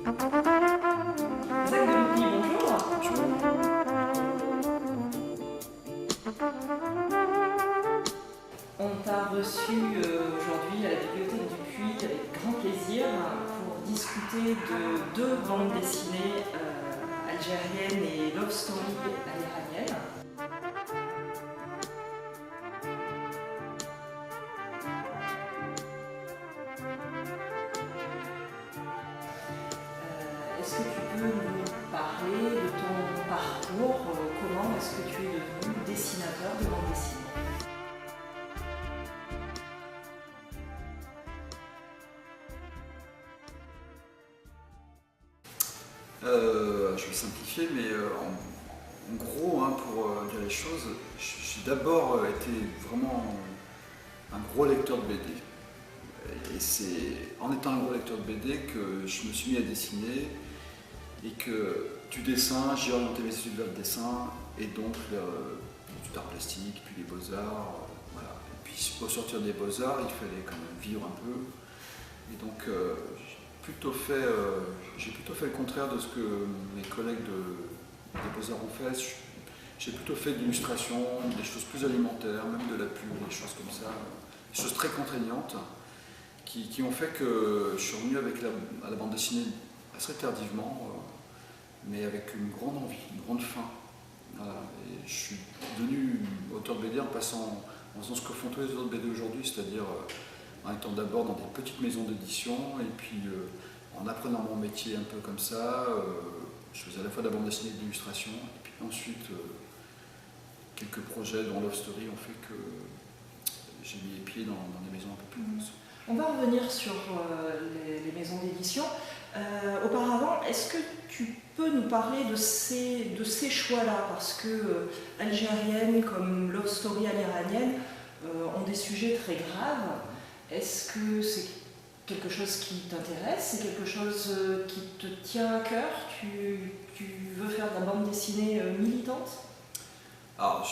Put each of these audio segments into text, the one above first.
Zach de Mougny, bonjour. On t'a reçu aujourd'hui à la bibliothèque du Puy avec grand plaisir pour discuter de deux bandes dessinées algériennes et love story à l'iranienne. Est-ce que tu peux nous parler de ton parcours? Comment est-ce que tu es devenu dessinateur de bande dessinée? Je vais simplifier, mais en gros, hein, pour dire les choses, j'ai d'abord été vraiment un gros lecteur de BD. Et c'est en étant un gros lecteur de BD que je me suis mis à dessiner et que du dessin, j'ai orienté mes études vers le dessin et donc vers l'art plastique, puis les beaux-arts. Voilà. Et puis pour sortir des beaux-arts, il fallait quand même vivre un peu. Et donc j'ai plutôt fait le contraire de ce que mes collègues des Beaux-Arts ont fait. J'ai plutôt fait de l'illustration, des choses plus alimentaires, même de la pub, des choses comme ça, des choses très contraignantes, qui ont fait que je suis revenu à la bande dessinée assez tardivement, mais avec une grande envie, une grande faim. Voilà. Et je suis devenu auteur de BD en faisant ce que font tous les autres BD aujourd'hui, c'est-à-dire en étant d'abord dans des petites maisons d'édition et puis en apprenant mon métier un peu comme ça, je faisais à la fois de la bande dessinée et de l'illustration et puis ensuite quelques projets dont Love Story ont fait que j'ai mis les pieds dans des maisons un peu plus grosses. On va revenir sur les maisons d'édition. Auparavant, est-ce que tu peux nous parler de ces choix-là? Parce que algériennes comme Love Story à l'iranienne ont des sujets très graves. Est-ce que c'est quelque chose qui t'intéresse? C'est quelque chose qui te tient à cœur? Tu veux faire de la bande dessinée militante? Alors,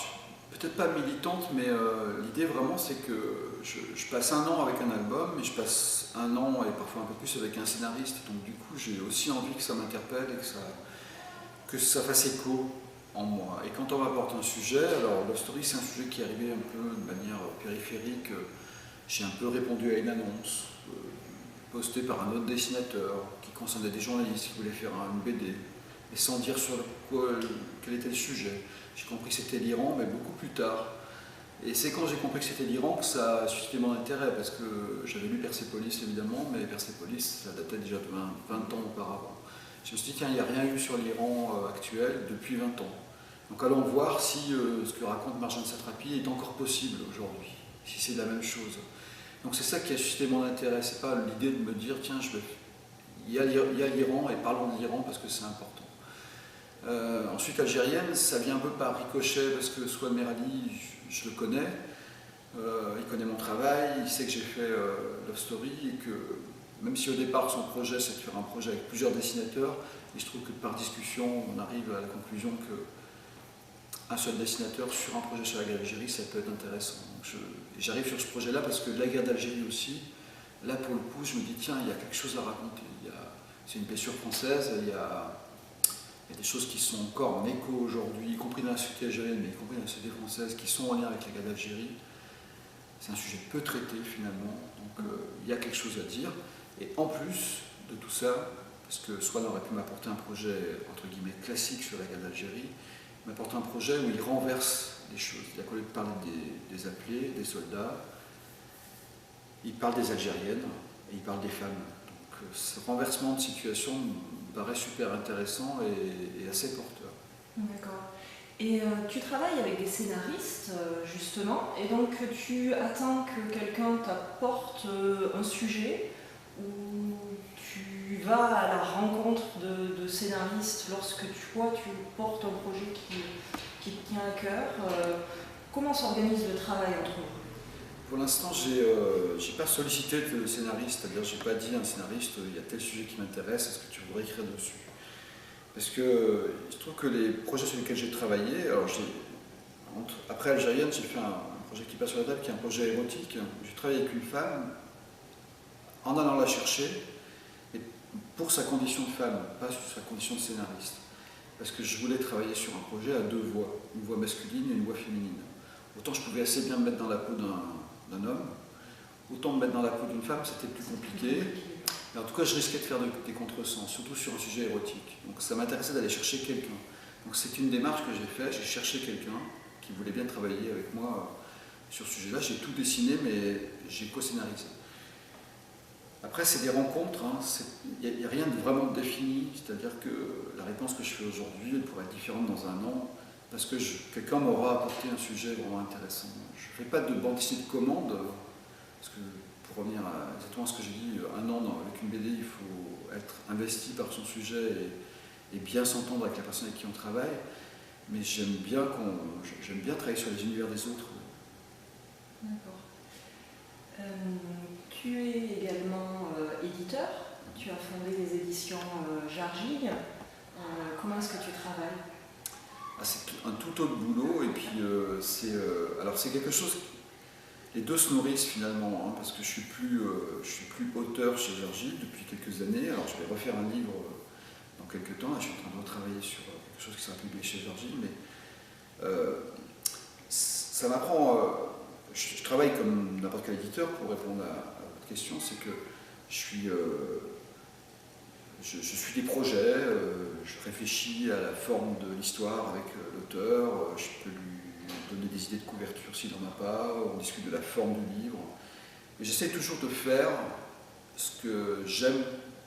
peut-être pas militante, mais l'idée vraiment c'est que je passe un an avec un album, mais je passe un an et parfois un peu plus avec un scénariste. Donc du coup j'ai aussi envie que ça m'interpelle et que ça fasse écho en moi. Et quand on m'apporte un sujet, alors Love Story c'est un sujet qui est arrivé un peu de manière périphérique. J'ai un peu répondu à une annonce postée par un autre dessinateur qui concernait des journalistes qui voulaient faire une BD et sans dire quel était le sujet. J'ai compris que c'était l'Iran, mais beaucoup plus tard. Et c'est quand j'ai compris que c'était l'Iran que ça a suscité mon intérêt, parce que j'avais lu Persépolis évidemment, mais Persépolis ça datait déjà de 20 ans auparavant. Je me suis dit tiens, il n'y a rien eu sur l'Iran actuel depuis 20 ans. Donc allons voir si ce que raconte Marjane Satrapi est encore possible aujourd'hui, si c'est la même chose. Donc c'est ça qui a suscité mon intérêt, c'est pas l'idée de me dire tiens, il y a l'Iran et parlons de l'Iran parce que c'est important. Ensuite algérienne, ça vient un peu par ricochet parce que Souad Merali, je le connais, il connaît mon travail, il sait que j'ai fait Love Story et que même si au départ son projet c'est de faire un projet avec plusieurs dessinateurs, et je trouve que par discussion on arrive à la conclusion que un seul dessinateur sur un projet sur la guerre d'Algérie, ça peut être intéressant. J'arrive sur ce projet-là parce que la guerre d'Algérie aussi, là pour le coup, je me dis tiens, il y a quelque chose à raconter. C'est une blessure française, il y a des choses qui sont encore en écho aujourd'hui, y compris dans la société algérienne, mais y compris dans la société française, qui sont en lien avec la guerre d'Algérie. C'est un sujet peu traité finalement, donc il y a quelque chose à dire. Et en plus de tout ça, parce que Swan aurait pu m'apporter un projet entre guillemets classique sur la guerre d'Algérie, il m'apporte un projet où il renverse les choses. Il a qu'au lieu de parler des appelés, des soldats, il parle des Algériennes et il parle des femmes. Donc ce renversement de situation me paraît super intéressant et assez porteur. D'accord. Et tu travailles avec des scénaristes, justement, et donc tu attends que quelqu'un t'apporte un sujet, ou tu vas à la rencontre de scénaristes lorsque tu portes un projet qui te tient à cœur. Comment s'organise le travail entre vous? Pour l'instant, j'ai pas sollicité de scénariste, c'est-à-dire j'ai pas dit à un scénariste il y a tel sujet qui m'intéresse, est-ce que tu voudrais écrire dessus? Parce que il se trouve que les projets sur lesquels j'ai travaillé, alors après Algérienne, j'ai fait un projet qui passe sur la table, qui est un projet érotique. J'ai travaillé avec une femme en allant la chercher, et pour sa condition de femme, pas sur sa condition de scénariste. Parce que je voulais travailler sur un projet à deux voix, une voix masculine et une voix féminine. Autant je pouvais assez bien me mettre dans la peau d'un homme, autant me mettre dans la peau d'une femme, c'était plus compliqué. Mais en tout cas, je risquais de faire des contresens, surtout sur un sujet érotique. Donc ça m'intéressait d'aller chercher quelqu'un. Donc c'est une démarche que j'ai faite, j'ai cherché quelqu'un qui voulait bien travailler avec moi sur ce sujet-là. J'ai tout dessiné, mais j'ai co-scénarisé. Après, c'est des rencontres, il n'y a rien de vraiment défini, c'est-à-dire que la réponse que je fais aujourd'hui, elle pourrait être différente dans un an, parce que quelqu'un m'aura apporté un sujet vraiment intéressant. Je ne fais pas de bande dessinée de commande, parce que pour revenir à exactement ce que j'ai dit, un an avec une BD, il faut être investi par son sujet et bien s'entendre avec la personne avec qui on travaille, mais j'aime bien travailler sur les univers des autres. D'accord. Tu es également éditeur, tu as fondé les éditions Jargille. Comment est-ce que tu travailles? C'est un tout autre boulot, et puis alors c'est quelque chose, les deux se nourrissent finalement, parce que je suis plus auteur chez Jargille depuis quelques années. Alors je vais refaire un livre dans quelques temps, là, je suis en train de retravailler sur quelque chose qui sera publié chez Jargille, mais ça m'apprend. Je travaille comme n'importe quel éditeur pour répondre à votre question, c'est que je suis des projets, je réfléchis à la forme de l'histoire avec l'auteur, je peux lui donner des idées de couverture s'il n'en a pas, on discute de la forme du livre. Mais j'essaie toujours de faire ce que j'aime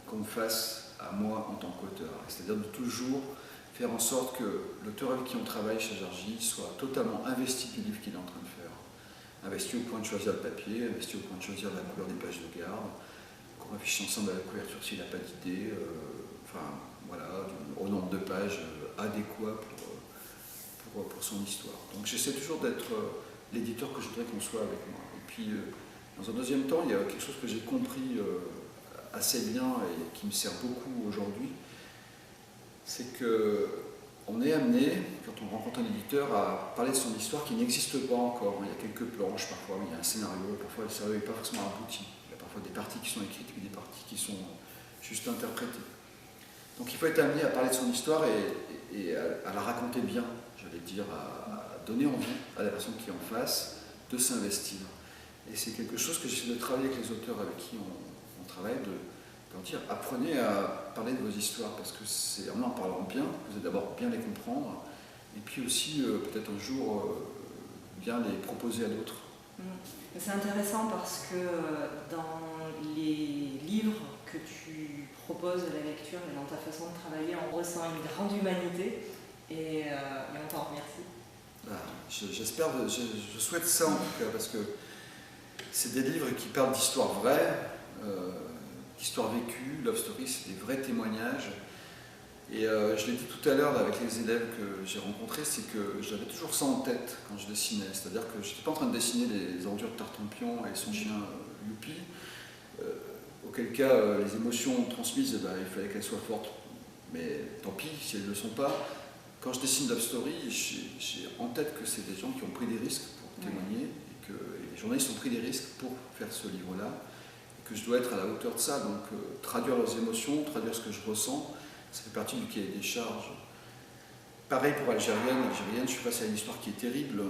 qu'on me fasse à moi en tant qu'auteur, c'est-à-dire de toujours faire en sorte que l'auteur avec qui on travaille chez Jargille soit totalement investi du livre qu'il est en train de faire. Investi au point de choisir le papier, investi au point de choisir la couleur des pages de garde, qu'on réfléchisse ensemble à la couverture s'il n'a pas d'idée, au nombre de pages adéquat pour son histoire. Donc j'essaie toujours d'être l'éditeur que je voudrais qu'on soit avec moi. Et puis, dans un deuxième temps, il y a quelque chose que j'ai compris assez bien et qui me sert beaucoup aujourd'hui, c'est qu'on est amené, quand on rencontre un éditeur, à parler de son histoire qui n'existe pas encore. Il y a quelques planches, parfois il y a un scénario, parfois le scénario n'est pas forcément abouti. Il y a parfois des parties qui sont écrites, puis des parties qui sont juste interprétées. Donc il faut être amené à parler de son histoire et à la raconter bien, j'allais dire, à donner envie à la personne qui est en face de s'investir. Et c'est quelque chose que j'essaie de travailler avec les auteurs avec qui on travaille, de dire, apprenez à parler de vos histoires, parce que c'est en parlant bien, vous allez d'abord bien les comprendre, et puis aussi peut-être un jour bien les proposer à d'autres. C'est intéressant parce que dans les livres que tu proposes à la lecture et dans ta façon de travailler, on ressent une grande humanité et on t'en remercie. J'espère, je souhaite ça en tout cas, parce que c'est des livres qui parlent d'histoires vraies, d'histoires vécues. Love Story, c'est des vrais témoignages. Et je l'ai dit tout à l'heure avec les élèves que j'ai rencontrés, c'est que j'avais toujours ça en tête quand je dessinais. C'est-à-dire que je n'étais pas en train de dessiner les ordures de Tartampion et son chien Youpi, auquel cas les émotions transmises, il fallait qu'elles soient fortes. Mais tant pis si elles ne le sont pas. Quand je dessine Love Story, j'ai en tête que c'est des gens qui ont pris des risques pour témoigner, et que les journalistes ont pris des risques pour faire ce livre-là, et que je dois être à la hauteur de ça, donc traduire leurs émotions, traduire ce que je ressens. Ça fait partie du cahier des charges. Pareil pour Algérienne, je suis face à une histoire qui est terrible,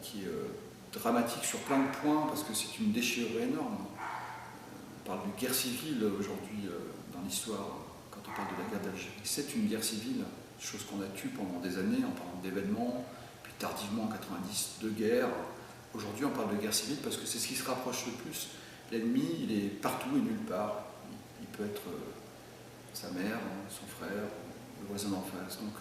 qui est dramatique sur plein de points, parce que c'est une déchirure énorme. On parle de guerre civile aujourd'hui dans l'histoire, quand on parle de la guerre d'Algérie. C'est une guerre civile, chose qu'on a tue pendant des années en parlant d'événements, puis tardivement en 90 de guerre. Aujourd'hui on parle de guerre civile parce que c'est ce qui se rapproche le plus. L'ennemi, il est partout et nulle part. Il peut être sa mère, son frère, le voisin d'en face. Donc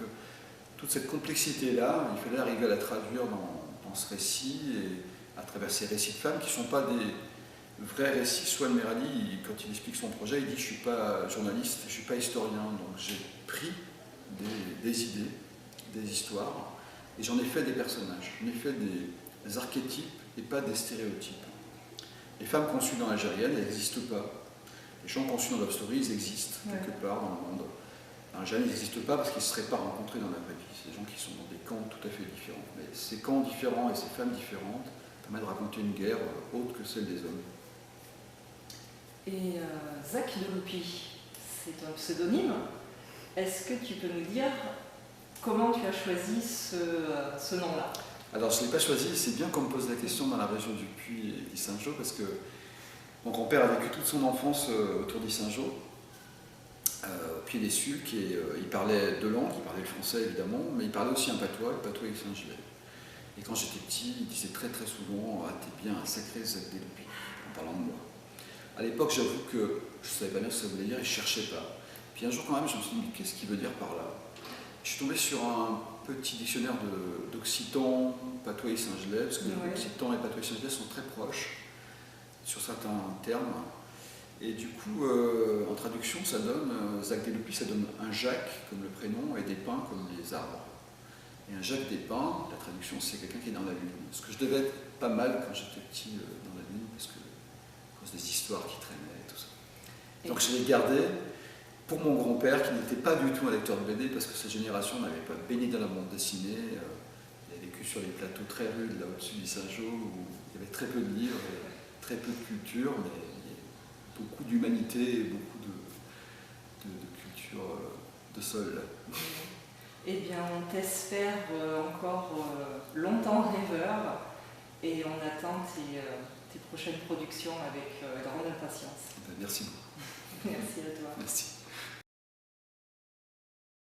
toute cette complexité-là, il fallait arriver à la traduire dans ce récit et à travers ces récits de femmes qui ne sont pas des vrais récits. Souane Merali, quand il explique son projet, il dit « je ne suis pas journaliste, je ne suis pas historien ». Donc j'ai pris des idées, des histoires, et j'en ai fait des personnages, j'en ai fait des archétypes et pas des stéréotypes. Les femmes conçues dans l'Algérienne, elles n'existent pas. Les gens conçus dans Love Story, ils existent quelque part dans le monde. Dans l'Algérie, ils n'existent pas parce qu'ils ne se seraient pas rencontrés dans la vraie vie. C'est des gens qui sont dans des camps tout à fait différents. Mais ces camps différents et ces femmes différentes permettent de raconter une guerre autre que celle des hommes. Et Zach de Loupi, c'est un pseudonyme. Est-ce que tu peux nous dire comment tu as choisi ce nom-là? Alors je ne l'ai pas choisi, c'est bien qu'on me pose la question dans la région du Puy et d'Issingeaux, parce que mon grand-père a vécu toute son enfance autour d'Issingeaux, au pied des Sulques, et il parlait deux langues, il parlait le français évidemment, mais il parlait aussi un patois, le patois issingelais. Et quand j'étais petit, il disait très très souvent « Ah, t'es bien un sacré Zach Delopy », en parlant de moi. À l'époque, j'avoue que je ne savais pas bien ce que ça voulait dire et je ne cherchais pas. Puis un jour quand même, je me suis dit « Qu'est-ce qu'il veut dire par là ?» Je suis tombé sur un petit dictionnaire d'occitan, patois issingelais, parce que l'occitan et le patois issingelais sont très proches sur certains termes. Et du coup, en traduction, ça donne, Zach Delopy, ça donne un Jacques comme le prénom et des pins comme les arbres. Et un Jacques des pins, la traduction, c'est quelqu'un qui est dans la lune. Ce que je devais être pas mal quand j'étais petit dans la lune, parce que à cause des histoires qui traînaient et tout ça. Donc je l'ai gardé pour mon grand-père, qui n'était pas du tout un lecteur de BD, parce que sa génération n'avait pas baigné dans la bande dessinée. Il a vécu sur les plateaux très rudes, là au-dessus d'Issingeaux, où il y avait très peu de livres, et très peu de culture, mais beaucoup d'humanité et beaucoup de culture de sol. Eh bien, on t'espère encore longtemps rêveur et on attend tes prochaines productions avec grande impatience. Merci beaucoup. Merci à toi. Merci.